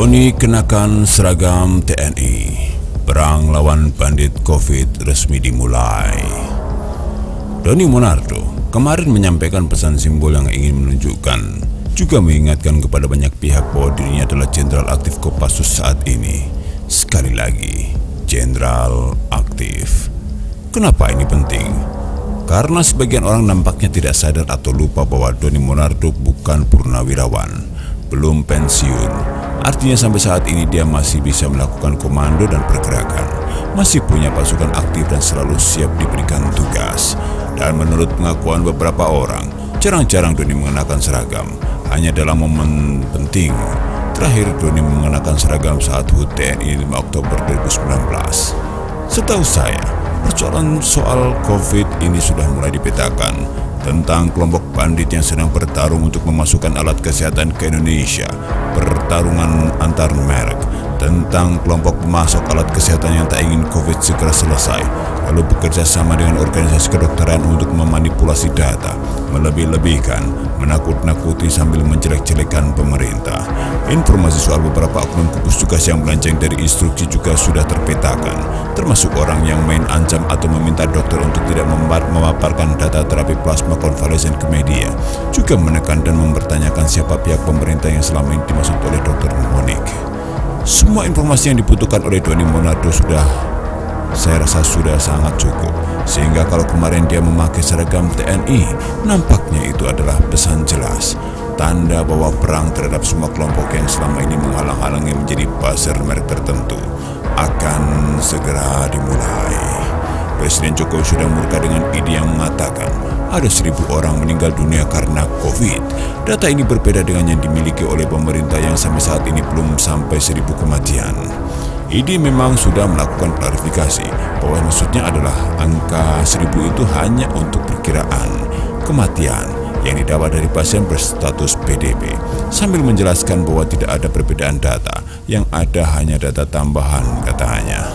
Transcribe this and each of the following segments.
Doni kenakan seragam TNI. Perang lawan bandit COVID resmi dimulai. Doni Monardo kemarin menyampaikan pesan simbol yang ingin menunjukkan, juga mengingatkan kepada banyak pihak bahwa dirinya adalah jenderal aktif Kopassus saat ini. Sekali lagi, jenderal aktif. Kenapa ini penting? Karena sebagian orang nampaknya tidak sadar atau lupa bahwa Doni Monardo bukan purnawirawan, belum pensiun. Artinya sampai saat ini dia masih bisa melakukan komando dan pergerakan, masih punya pasukan aktif dan selalu siap diberikan tugas. Dan menurut pengakuan beberapa orang, jarang-jarang Doni mengenakan seragam, hanya dalam momen penting. Terakhir Doni mengenakan seragam saat HUT TNI 5 Oktober 2019. Setahu saya, persoalan soal COVID ini sudah mulai dipetakan, tentang kelompok bandit yang sedang bertarung untuk memasukkan alat kesehatan ke Indonesia, pertarungan antar merek, tentang kelompok pemasok alat kesehatan yang tak ingin COVID segera selesai, lalu bekerja sama dengan organisasi kedokteran untuk memanipulasi data, melebih-lebihkan, menakut-nakuti sambil menjelek-jelekan pemerintah. Informasi soal beberapa oknum gugus tugas yang melenceng dari instruksi juga sudah terpetakan, termasuk orang yang main ancam atau meminta dokter untuk tidak memaparkan data terapi plasma konvalesen ke media, juga menekan dan mempertanyakan siapa pihak pemerintah yang selama ini dimaksud oleh Dr. Monique. Semua informasi yang dibutuhkan oleh Doni Monardo saya rasa sudah sangat cukup, sehingga kalau kemarin dia memakai seragam TNI, nampaknya itu adalah pesan jelas, tanda bahwa perang terhadap semua kelompok yang selama ini menghalang-halangi menjadi buzzer merek tertentu akan segera dimulai. Presiden Jokowi sudah murka dengan ide yang mengatakan ada 1.000 orang meninggal dunia karena COVID. Data ini berbeda dengan yang dimiliki oleh pemerintah yang sampai saat ini belum sampai 1.000 kematian. ID memang sudah melakukan klarifikasi bahwa maksudnya adalah angka 1.000 itu hanya untuk perkiraan kematian yang didapat dari pasien berstatus PDP, sambil menjelaskan bahwa tidak ada perbedaan data, yang ada hanya data tambahan, katanya.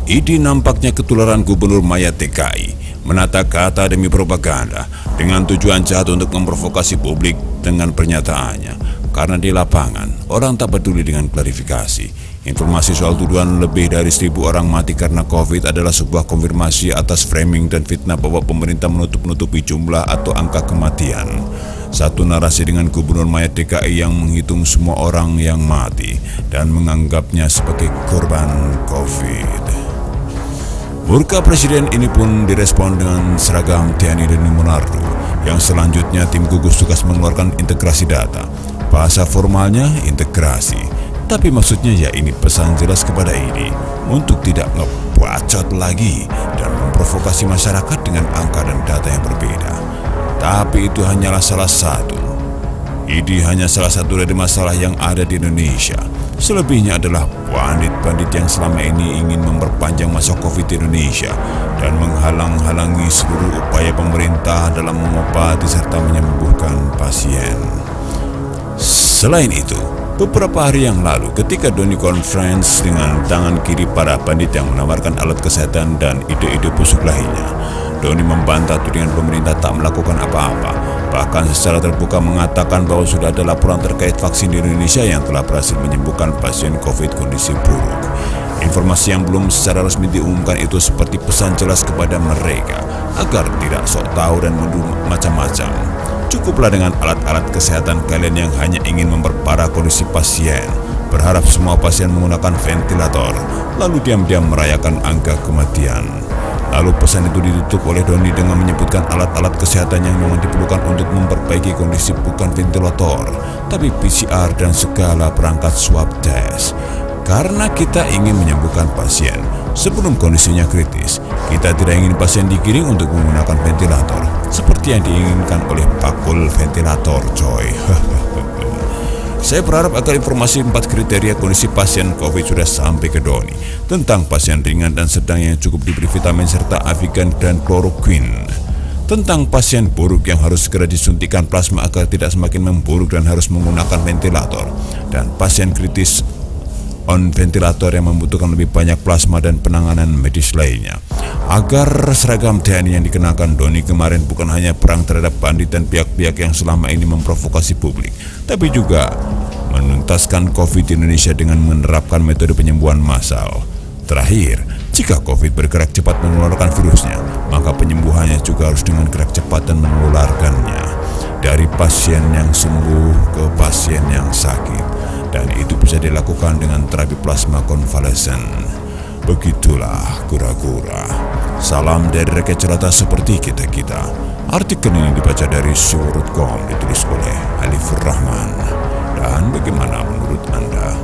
ID nampaknya ketularan Gubernur Maya TKI, menata kata demi propaganda dengan tujuan jahat untuk memprovokasi publik dengan pernyataannya. Karena di lapangan, orang tak peduli dengan klarifikasi. Informasi soal tuduhan lebih dari 1.000 orang mati karena COVID adalah sebuah konfirmasi atas framing dan fitnah bahwa pemerintah menutup-nutupi jumlah atau angka kematian. Satu narasi dengan Gubernur Maya DKI yang menghitung semua orang yang mati dan menganggapnya sebagai korban COVID. Murka presiden ini pun direspon dengan seragam TNI Doni Monardo, yang selanjutnya tim gugus tugas mengeluarkan integrasi data. Bahasa formalnya integrasi, tapi maksudnya ya ini pesan jelas kepada ID untuk tidak ngebacot lagi dan memprovokasi masyarakat dengan angka dan data yang berbeda. Tapi itu hanyalah salah satu. ID hanya salah satu dari masalah yang ada di Indonesia. Selebihnya adalah bandit-bandit yang selama ini ingin memperpanjang masa COVID di Indonesia dan menghalang-halangi seluruh upaya pemerintah dalam mengobati serta menyembuhkan pasien. Selain itu, beberapa hari yang lalu ketika Doni conference dengan tangan kiri para bandit yang menawarkan alat kesehatan dan ide-ide busuk lainnya, Doni membantah tudingan pemerintah tak melakukan apa-apa, bahkan secara terbuka mengatakan bahwa sudah ada laporan terkait vaksin di Indonesia yang telah berhasil menyembuhkan pasien COVID kondisi buruk. Informasi yang belum secara resmi diumumkan itu seperti pesan jelas kepada mereka agar tidak sok tahu dan menuduh macam-macam. Cukuplah dengan alat-alat kesehatan kalian yang hanya ingin memperparah kondisi pasien, berharap semua pasien menggunakan ventilator, lalu diam-diam merayakan angka kematian. Lalu pesan itu ditutup oleh Doni dengan menyebutkan alat-alat kesehatan yang memang diperlukan untuk memperbaiki kondisi bukan ventilator, tapi PCR dan segala perangkat swab test. Karena kita ingin menyembuhkan pasien sebelum kondisinya kritis, kita tidak ingin pasien digiring untuk menggunakan ventilator, seperti yang diinginkan oleh pakul ventilator, coy. Saya berharap agar informasi 4 kriteria kondisi pasien COVID sudah sampai ke Doni, tentang pasien ringan dan sedang yang cukup diberi vitamin serta avigan dan kloroquine, tentang pasien buruk yang harus segera disuntikan plasma agar tidak semakin memburuk dan harus menggunakan ventilator, dan pasien kritis on ventilator yang membutuhkan lebih banyak plasma dan penanganan medis lainnya. Agar seragam TNI yang dikenakan Doni kemarin bukan hanya perang terhadap bandit dan pihak-pihak yang selama ini memprovokasi publik, tapi juga menuntaskan COVID di Indonesia dengan menerapkan metode penyembuhan massal. Terakhir, jika COVID bergerak cepat menularkan virusnya, maka penyembuhannya juga harus dengan gerak cepat dan menularkannya dari pasien yang sembuh ke pasien yang sakit, dan itu bisa dilakukan dengan terapi plasma konvalesen. Begitulah kura-kura. Salam dari rakyat jelata seperti kita-kita. Artikel ini dibaca dari Syur.com, ditulis oleh Alifur Rahman. Dan bagaimana menurut Anda?